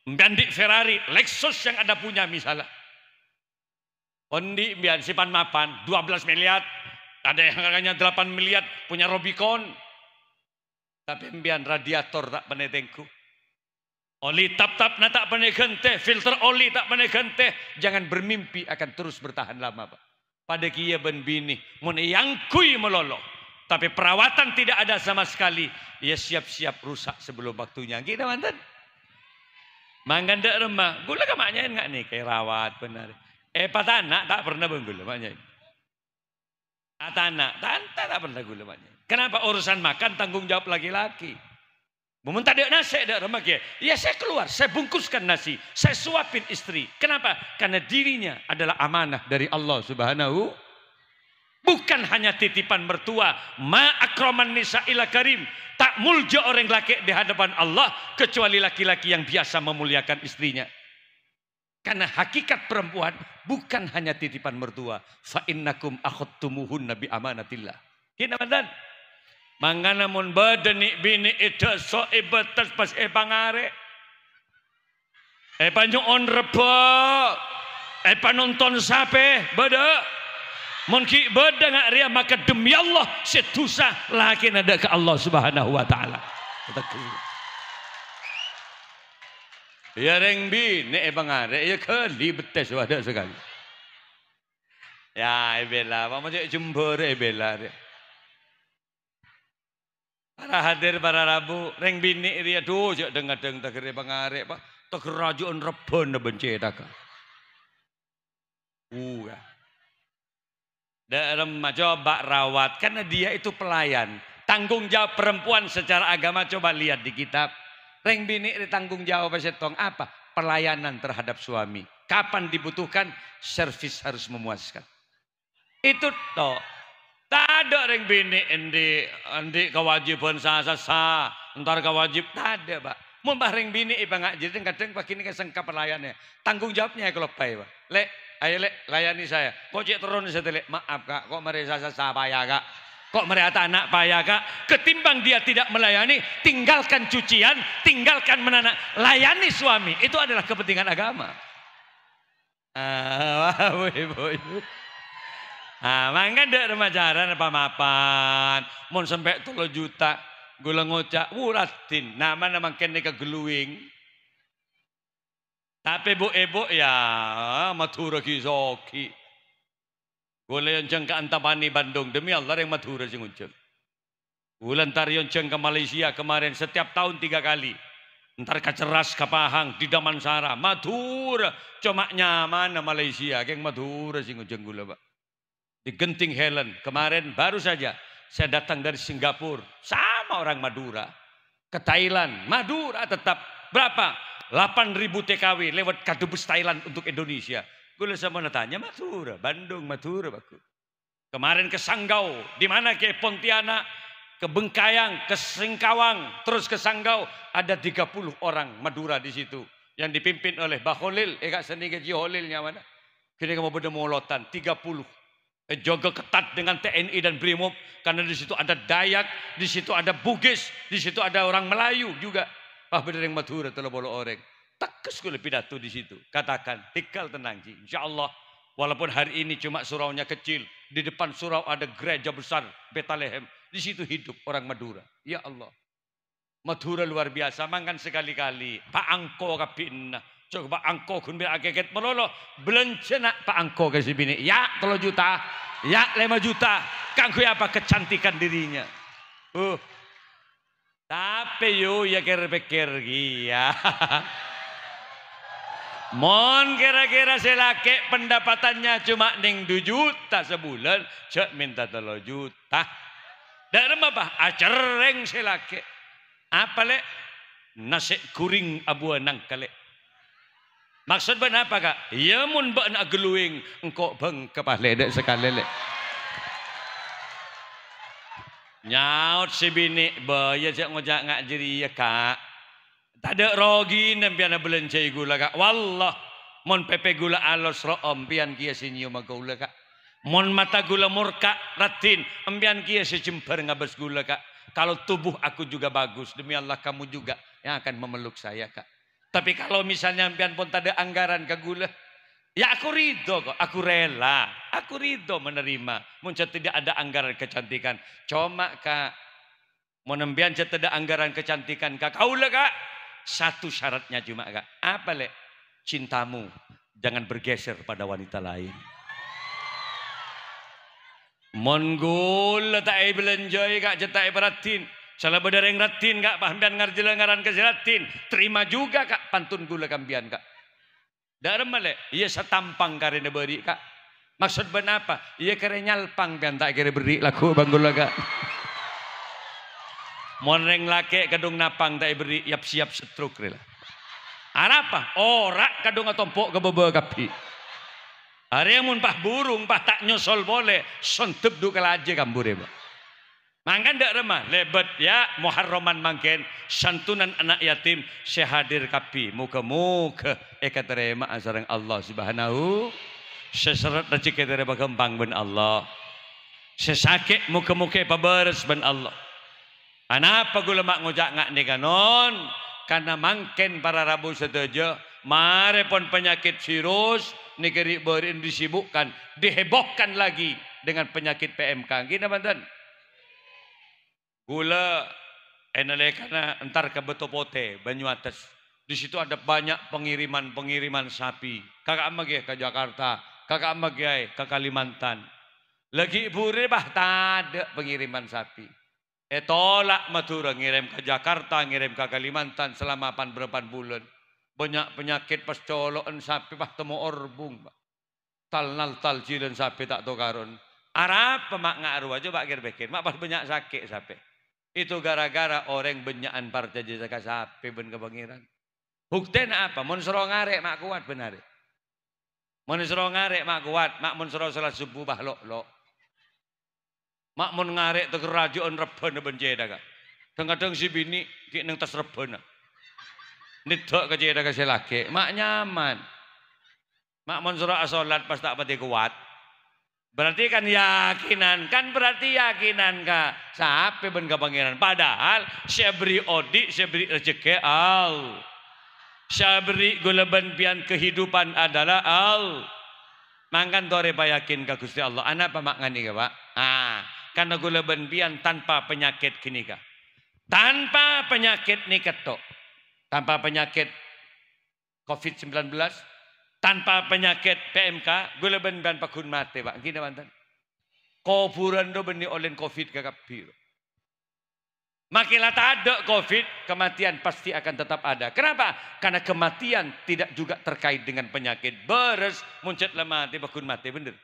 menjandik Ferrari, Lexus yang ada punya misalnya. Ondi biar simpan mapan, 12 miliar. Ada yang harganya 8 miliar, punya Rubicon. Tapi mbian radiator tak pernah tengku. Oli tap-tap na tak pernah gente. Filter oli tak pernah gente. Jangan bermimpi akan terus bertahan lama Pak. Pada kia ben bini. Mun yang kui melolo. Tapi perawatan tidak ada sama sekali. Ia siap-siap rusak sebelum waktunya. Kita mantan. Mangganda remah. Gula ke maknya enggak nih. Kayak rawat benar. Patana tak pernah benggula maknya. Atana. Tanta tak pernah gula maknya. Kenapa urusan makan tanggung jawab laki-laki? Meminta dia nasi ada rumah dia. Ya saya keluar, saya bungkuskan nasi, saya suapin istri. Kenapa? Karena dirinya adalah amanah dari Allah Subhanahu. Bukan hanya titipan mertua. Ma akraman nisa ila karim. Tak mulja orang laki di hadapan Allah kecuali laki-laki yang biasa memuliakan istrinya. Karena hakikat perempuan bukan hanya titipan mertua. Fa innakum akhadtumuhunna bi amanatillah. Kina mandan. Mangana mun badani bini ida so ibatas pas pangare. Panyoon reba. Panonton sape beda. Mun ki beda ngak ria maka demi Allah setusa laki ada ke Allah Subhanahu wa taala. Ya reng bini pangare ya kali betes wadah sekali. Ya bela, apa macam jembur bela dia. Para hadir para rabu reng bini dia tuh jak dengadeng takere pangare Pak taker rajuan rebon benci taka. Ya. Dalam coba rawat karena dia itu pelayan. Tanggung jawab perempuan secara agama coba lihat di kitab. Reng bini tanggung jawab setong apa? Pelayanan terhadap suami. Kapan dibutuhkan, servis harus memuaskan. Itu toh. Tak ada reng bini endi kewajiban sah. Entar kewajib tak ada, Pak. Mun reng bini iba ngajir kadang pakini kesengka pelayannya. Tanggung jawabnya kalau pai, Pak. Lek, ayo lek layani saya. Kok cek turun setelek, maaf Kak, kok mereka sah payah Kak. Kok mereka anak payah Kak? Ketimbang dia tidak melayani, tinggalkan cucian, tinggalkan menanak, layani suami. Itu adalah kepentingan agama. Mangga ndak remajaran apa mapan. Mun sampai 3 juta, gula ngocak wuratin. Nama kene kegeluing. Tapi bu ya matura kisoki. Gula yang ceng ke Antapani Bandung, demi Allah yang Madura sing unceng. Gula ntar yang ceng ke Malaysia kemarin setiap tahun 3 kali. Ntar ke Ceras, ke Pahang, di Damansara, Madura. Cuma nyaman Malaysia, yang Madura sing unceng gula Pak. Di Genting Helen kemarin baru saja saya datang dari Singapura sama orang Madura. Ke Thailand, Madura tetap berapa? 8.000 TKW lewat kadubes Thailand untuk Indonesia. Gue sama tanya Madura, Bandung, Madura, Baku. Kemarin ke Sanggau, di mana ke Pontianak, ke Bengkayang, ke Singkawang, terus ke Sanggau, ada 30 orang Madura di situ yang dipimpin oleh Baholil, Kak Seni Gaji Holilnya mana? Kini kamu pada molotan 30. Jaga ketat dengan TNI dan Brimob karena di situ ada Dayak, di situ ada Bugis, di situ ada orang Melayu juga. Pak bener yang Madura telah bolo orang. Tekes gue pidato di situ. Katakan, tinggal tenang Ji. Insya Allah, walaupun hari ini cuma suraunya kecil, di depan surau ada gereja besar, Betalehem. Di situ hidup orang Madura. Ya Allah. Madura luar biasa. Mangan sekali-kali. Pak Angko kapinna. Coba Pak Angko kun biar agak melolo. Belencana Pak Angko kasih bini. Ya 3 juta. Ya 5 juta. Kangku apa kecantikan dirinya. Tapi yo ya kira-kira ya. Mon kira-kira selake pendapatannya cuma 2 juta sebulan, cek minta 3 juta. Dan apa? Acereng selake. Apa le? Nasi kuring abuanang kale. Maksud benar apa Kak? Ya mun ba nak geluing engkau beng kepale dek sekali le. Nyaut si bini ya cek ngojak ngak jeri ya Kak. Tak ada rogi nempiana belencai gula Kak. Wallah. Mon pepe gula alos ro ampian kia sinyo magula Kak. Mon mata gula murka ratin. Ampian kia si cemper ngabas gula Kak. Kalau tubuh aku juga bagus. Demi Allah kamu juga yang akan memeluk saya Kak. Tapi kalau misalnya ampian pun tak ada anggaran ke gula. Ya aku ridho kok. Aku rela. Aku ridho menerima. Muncul tidak ada anggaran kecantikan. Cuma Kak. Mon ampian tidak ada anggaran kecantikan Kak. Kaulah Kak. Satu syaratnya cuma Kak. Apa le? Cintamu jangan bergeser pada wanita lain. Mongol tak ai belenjoy Kak cetak beratin. Salah berdereng ratin Kak pahamian ngarjelengaran keseratin. Terima juga Kak pantun gula kambian Kak. Darem male iya satampang karena beri Kak. Maksud ben apa? Iya kare nyalpang pian tak kira beri laku bang gula Kak. Monreng lake kadung napang tak beri yap siap setruk rela. Apa? Ora kadung atompok ke bebe kapi. Hari mun pah burung pah tak nyosol boleh sontep du kalaje kambure ba. Mangkan dak remah lebet ya Muharraman mangken santunan anak yatim sehadir kapi muka-muka eka terima asareng Allah Subhanahu seseret rezeki terima kembang ben Allah. Sesakit muka-muka paberes ben Allah. Anapa gula mak ngojak ngak ni kanon? Karena mangken para rabu setuju. Mare pon penyakit virus negeri berin disibukkan, dihebohkan lagi dengan penyakit PMK. Gini banten. Gula enale karena entar ke Betopote, Banyuates. Di situ ada banyak pengiriman sapi. Kakak amage ke Jakarta, kakak amage ke Kalimantan. Lagi bure bah tak ada pengiriman sapi. Tolak Madura ngirim ke Jakarta, ngirim ke Kalimantan selama berapa bulan. Banyak penyakit pas colokan sapi bah temu orbung. Tal jilen sapi tak tahu karun. Arab mak ngaruh aja pak kir-kir. Mak pas banyak sakit sapi. Itu gara-gara orang benyaan partai jasa kasape ben kebangiran. Buktinya apa? Mun sero ngarek mak kuat benar. Mun sero ngarek mak kuat, mak mun sero salat subuh bahlok-lok. Mak mun ngarek te kerajaan reben ben jeda ka. Kadang-kadang si bini ki nang tas reben. Nidok ke jeda ka si laki, mak nyaman. Mak mun sero salat pas tak pati kuat. Berarti kan yakinan, kan berarti yakinan ka sape ben ka pangeran. Padahal saya beri odi, saya beri rezeki al. Saya beri gulaban pian kehidupan adalah al. Mangkan tore pa yakin ka Gusti Allah. Ana pa makngani ka, Pak? Karena gulaban pian tanpa penyakit kini ka. Tanpa penyakit ni ketok. Tanpa penyakit COVID-19, tanpa penyakit PMK, gue leben ban pakun mate, Pak. Gini mantan. Kuburan do beni oleh COVID kakapir. Makilah tak ada COVID, kematian pasti akan tetap ada. Kenapa? Karena kematian tidak juga terkait dengan penyakit. Beres muncet lah mati, pakun mate, bener.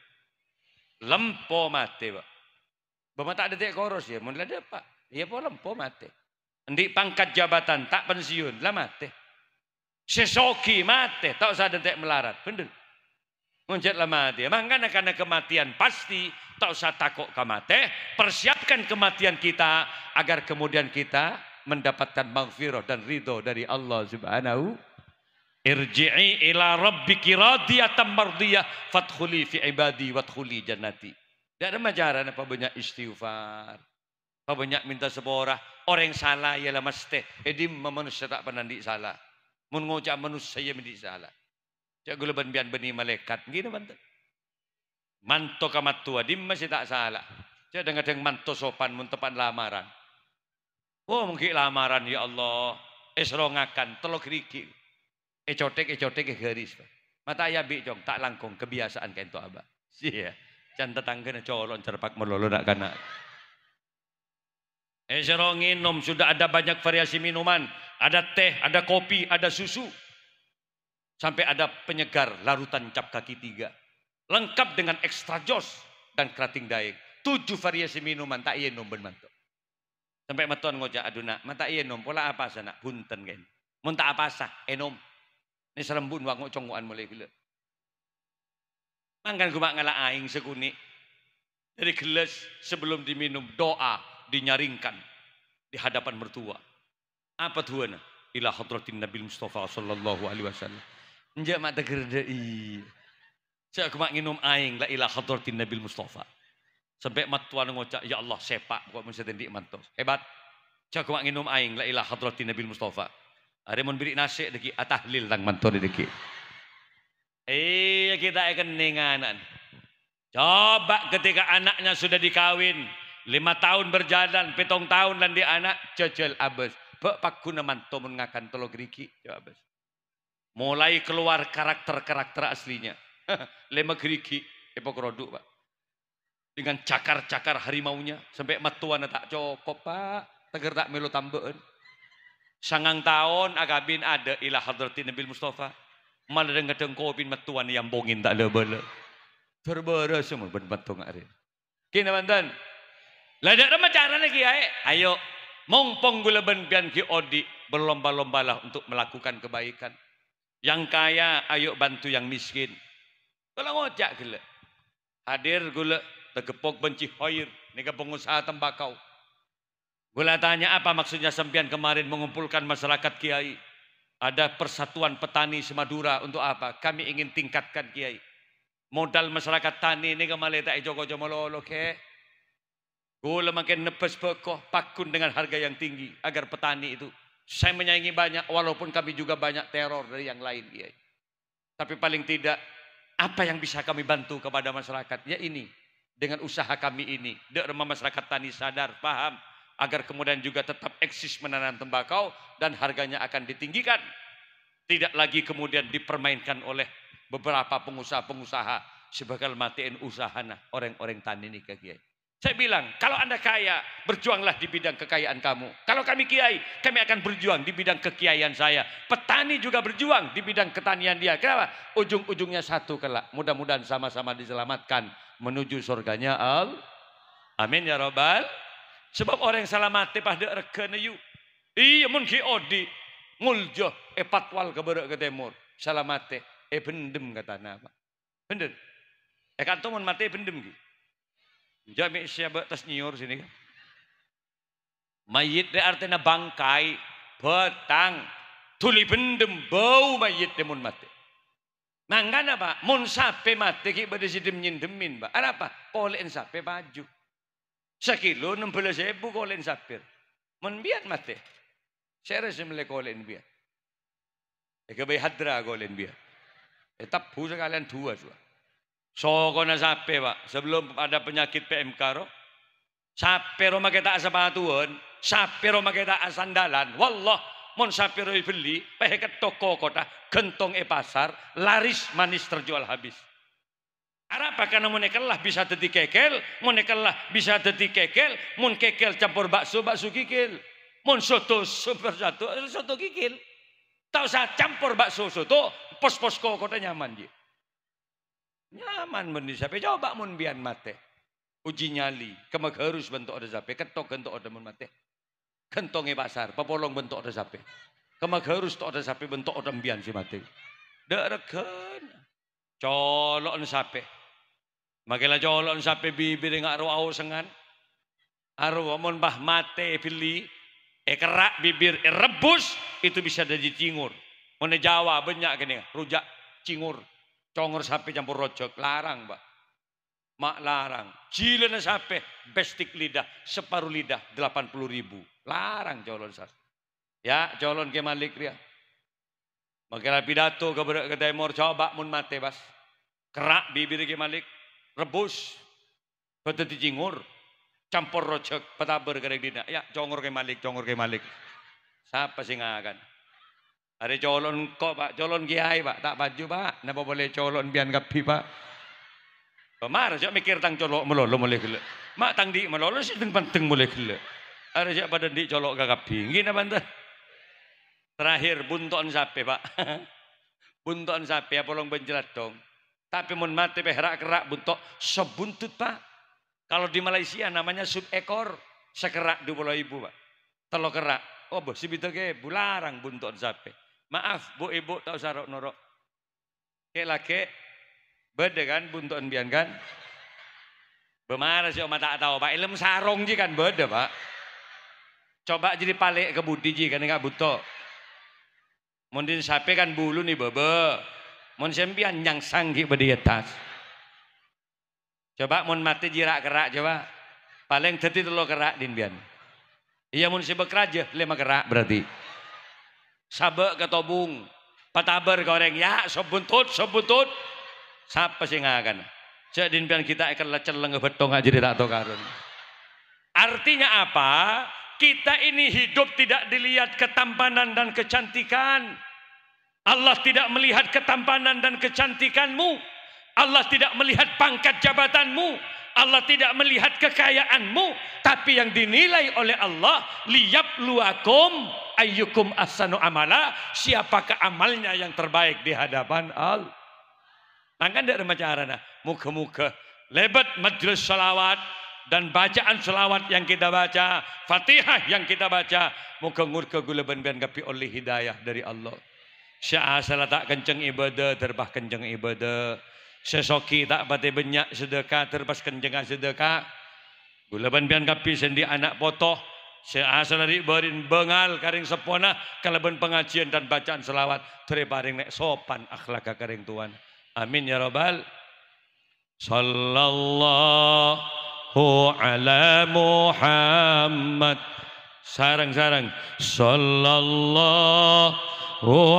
Lempo mate, Pak. Bapak tak ada tek koros ya, mun ada Pak. Ya po lempo mate. Ndik pangkat jabatan tak pensiun lah mate. Sesoki mati, tak usah detek melarat, bener. Muncatlah mati. Makanya karena kematian pasti, tak usah takut kematian. Persiapkan kematian kita agar kemudian kita mendapatkan maghfirah dan ridho dari Allah Subhanahu. Irji'i ila rabbiki radiyatan mardiyah fadkhuli fi ibadi wadkhuli jannati. Tidak ada majaran apa banyak istighfar, apa banyak minta sepora. Orang yang salah ialah mesti. Edim manusia tak pernah salah. Mun ngocak manusia menjadi salah. Cak gula bian beni malaikat. Gini bantu. Manto kamat tua. Dia masih tak salah. Cak dengan manto sopan. Mun tepan lamaran. Oh mungkin lamaran ya Allah. Esrongakan. Telok riki. Cotek garis. Mata ayah bicong. Tak langkong. Kebiasaan kain tu abah. Iya. Can tetangga colon cerpak melolo nak kena. Nginum sudah ada banyak variasi minuman, ada teh, ada kopi, ada susu, sampai ada penyegar larutan cap kaki 3, lengkap dengan ekstra jos dan kerating daeng. 7 variasi minuman tak iya nom ben mantu. Sampai matuan ngojak aduna, mata iya nom pola apa sana punten kan. Mun tak apa sah enom. Ni serembun wang ngoconggoan mulai gila. Mangkan gua ngalah aing sekuni. Dari gelas sebelum diminum doa dinyaringkan di hadapan mertua. Apa tuana? Ila hadratin Nabi Mustafa sallallahu alaihi wasallam. Enjak mak tegerdei. Saya mak nginum aing la ila hadratin Nabi Mustafa. Sampai mat tuan ngocak ya Allah sepak kok mesti tendik mantos. Hebat. Saya mak nginum aing la ila hadratin Nabi Mustafa. Are mun beri nasi deki atahlil tang mantor deki. Kita akan nenganan. Coba ketika anaknya sudah dikawin 5 tahun berjalan, 7 tahun dan di anak jajal abes. Pak guna manto mengakan telok riki, abes. Mulai keluar karakter aslinya. 5 geriki, epokroduk Pak. Dengan cakar-cakar harimaunya sampai matuan tak cukup Pak. Teger tak melu tambahan. 9 tahun agabin ada ilah hadratin Nabi Mustafa. Malah dengan kopin matuan yang bongin tak lebel. Terbara semua ben-bentung hari. Kina bantan. Lah dak ada cara lagi ayo mongpong gula ben pian ki odi berlomba-lombalah untuk melakukan kebaikan. Yang kaya ayo bantu yang miskin. Kalau ngocak gila. Hadir gula tegepok benci hoir nika pengusaha tembakau. Gula tanya apa maksudnya sempian kemarin mengumpulkan masyarakat kiai. Ada persatuan petani semadura untuk apa? Kami ingin tingkatkan kiai. Modal masyarakat tani ini kemarin tak joko-joko lolo ke. Gula makin nepes bekoh pakun dengan harga yang tinggi agar petani itu. Saya menyaingi banyak walaupun kami juga banyak teror dari yang lain kiai. Tapi paling tidak apa yang bisa kami bantu kepada masyarakat ya ini dengan usaha kami ini. Derma masyarakat tani sadar paham agar kemudian juga tetap eksis menanam tembakau dan harganya akan ditinggikan. Tidak lagi kemudian dipermainkan oleh beberapa pengusaha-pengusaha sebagai matiin usahana orang-orang tani ini ke kiai. Saya bilang, kalau Anda kaya, berjuanglah di bidang kekayaan kamu. Kalau kami kiai, kami akan berjuang di bidang kekiaian saya. Petani juga berjuang di bidang ketanian dia. Kenapa? Ujung-ujungnya satu kelak. Mudah-mudahan sama-sama diselamatkan menuju surganya Amin ya Rabbal. Sebab orang yang salah mati pada rekan ayu. Iya mun ki odi nguljo patwal ke barat ke timur. Salah mati pendem kata nama. Bener. Kanto mun mati pendem ki. Jami siapa tas nyiur sini kan. Mayit de artinya bangkai, petang, tuli pendem bau mayit de mun mati. Mangkana Pak, mun sape mati ki bade sidem nyindemin Pak. Apa? Kolen sape baju. Sekilo 16.000 kolen sapir. Mun biat mati. Saya rasa mulai kolen biat. Kebai hadra kolen biat. Tapu sekalian dua. So kona sape Pak, sebelum ada penyakit PMK ro. Sape ro make tak sepatuan, sape ro make tak sandalan. Wallah mon sape ro beli, pahe ke toko kota, gentong pasar, laris manis terjual habis. Apa karena mun kelah bisa dadi kekel, mun kelah bisa dadi kekel, mun kekel campur bakso, bakso kikil. Mun soto super soto kikil. Tak usah campur bakso soto, pos-pos kota nyaman je. Nyaman benih sape coba mun bian mate. Uji nyali, kemak harus bentuk ada sape, ketok bentuk ada mun mate. Kentongnya pasar, papolong bentuk ada sape. Kemak harus tok ada sape bentuk ada bian si mate. Dereken. Colok sape. Makilah colok sape bibir ngak ro sengan. Aro mun bah mate pilih kerak bibir rebus itu bisa jadi cingur. Mun Jawa banyak gini rujak cingur. Congor sape campur rojok larang Pak. Mak larang. Cilena sape bestik lidah separuh lidah 80.000. Larang colon sape. Ya colon ke Malik dia. Makilah pidato ke timur coba mun mate bas. Kerak bibir ke Malik. Rebus, peteti cingur, campur rojok, petaber kereng dina. Ya, congor ke Malik. Siapa sih ngakan? Ada colon kok Pak, colon kiai Pak, tak baju Pak. Napa boleh colon bian kapi Pak? Pemar, saya mikir tang colok melolo boleh gele. Mak tang di melolo sih penting boleh gele. Ada siapa pada di colok kapi? Gini banten. Terakhir bunton sape Pak. Bunton sape apa long benjelat dong. Tapi mun mati perak kerak buntok sebuntut Pak. Kalau di Malaysia namanya sub ekor sekerak 20.000 Pak. Telo kerak. Oh bos sibito ke bularang buntok sape. Maaf bu ibu tak usah norok. Ke laki beda kan buntok bian kan. Bemara sih tak tahu Pak. Ilmu sarong ji kan beda Pak. Coba jadi palik ke budi ji kan enggak butok. Mundin sape kan bulu nih bebe. Mun sempian yang sangki bedi atas. Coba mun mati jirak kerak coba. Paling teti telo kerak din bian. Iya mun sibek raja 5 kerak berarti. Sabek ketobung. Pataber goreng ya sebuntut. Siapa sih ngakan? Cek din bian kita akan lecel lenge betong aja tak tahu karun. Artinya apa? Kita ini hidup tidak dilihat ketampanan dan kecantikan. Allah tidak melihat ketampanan dan kecantikanmu. Allah tidak melihat pangkat jabatanmu. Allah tidak melihat kekayaanmu. Tapi yang dinilai oleh Allah, liyabluwakum ayyukum ahsanu amala. Siapakah amalnya yang terbaik di hadapan Allah. Maka tidak ada caranya. Muka-muka lebat majelis salawat dan bacaan salawat yang kita baca, Fatihah yang kita baca, muka-muka gula ben-ben kapi oleh hidayah dari Allah. Sya'asala tak kenceng ibadah terbah kenceng ibadah. Sesoki tak pati banyak sedekah terbas kenceng sedekah. Gula ban-ban kapi sendi anak potoh. Sya'asala dibarin bengal karing sepona kalaban pengajian dan bacaan selawat terparing nek sopan akhlak karing Tuhan. Amin ya rabbal. Sallallahu ala Muhammad. Sarang-sarang. Sallallahu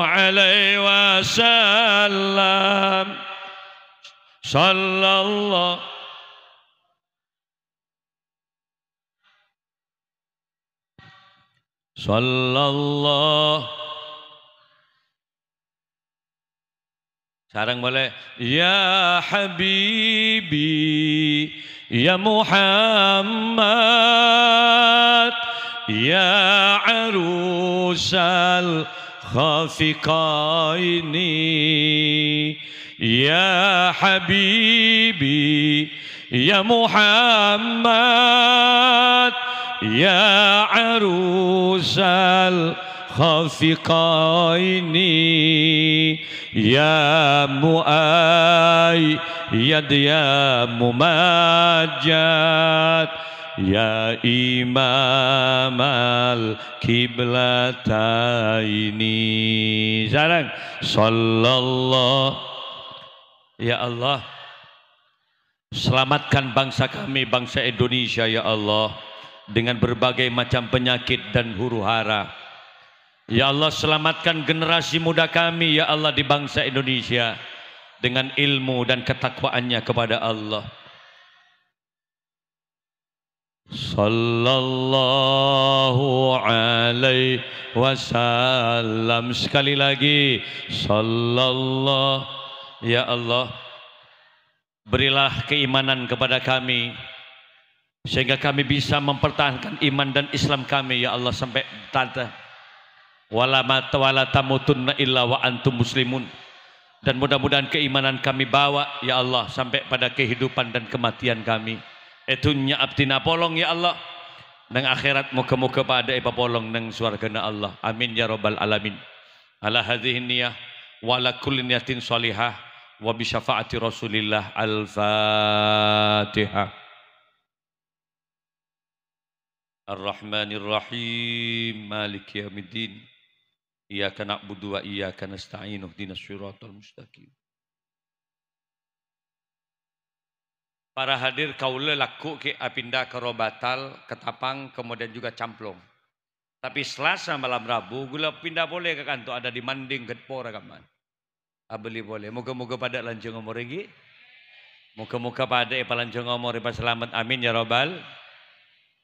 alaihi wasallam. Sallallahu sarang boleh. Ya Habibi ya Muhammad ya arusal khafiqaini ya Habibi ya Muhammad ya arusal khafiqaini ya muayyad ya mumajjad ya imamal kiblataini. Sarang sallallahu. Ya Allah, selamatkan bangsa kami, bangsa Indonesia ya Allah, dengan berbagai macam penyakit dan huru-hara. Ya Allah, selamatkan generasi muda kami ya Allah di bangsa Indonesia dengan ilmu dan ketakwaannya kepada Allah. Sallallahu alaihi wasallam. Sekali lagi, sallallahu. Ya Allah, berilah keimanan kepada kami sehingga kami bisa mempertahankan iman dan Islam kami ya Allah sampai tanda wala tamutunna illa wa antum muslimun. Dan mudah-mudahan keimanan kami bawa ya Allah sampai pada kehidupan dan kematian kami. Etunya abdina polong ya Allah, nang akhirat muka-muka pada ipa polong nang swargana Allah. Amin ya rabbal alamin. Ala hadhihi niyah wa ala kulli niyatin shalihah wa bi syafaati Rasulillah. Al-Fatihah. Ar-Rahmanir Rahim, Maliki yaumiddin. Iyyaka na'budu wa iyyaka nasta'in. Ihdinas shiratal mustaqim. Para hadir kaula laku ke apindah ke Robatal, Ketapang, kemudian juga Camplong. Tapi Selasa malam Rabu gula pindah boleh ke kantor ada di Manding Gedpora kaman. Abeli boleh. Moga-moga pada lanjung umur lagi. Moga-moga pada lanjung umur selamat. Amin ya Rabbal.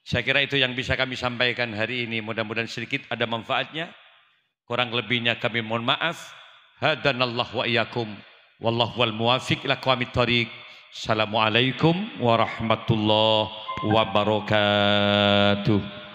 Saya kira itu yang bisa kami sampaikan hari ini. Mudah-mudahan sedikit ada manfaatnya. Kurang lebihnya kami mohon maaf. Hadanallah wa iyyakum. Wallahu wal muwafiq ila aqwamit thariq. Assalamualaikum warahmatullahi wabarakatuh.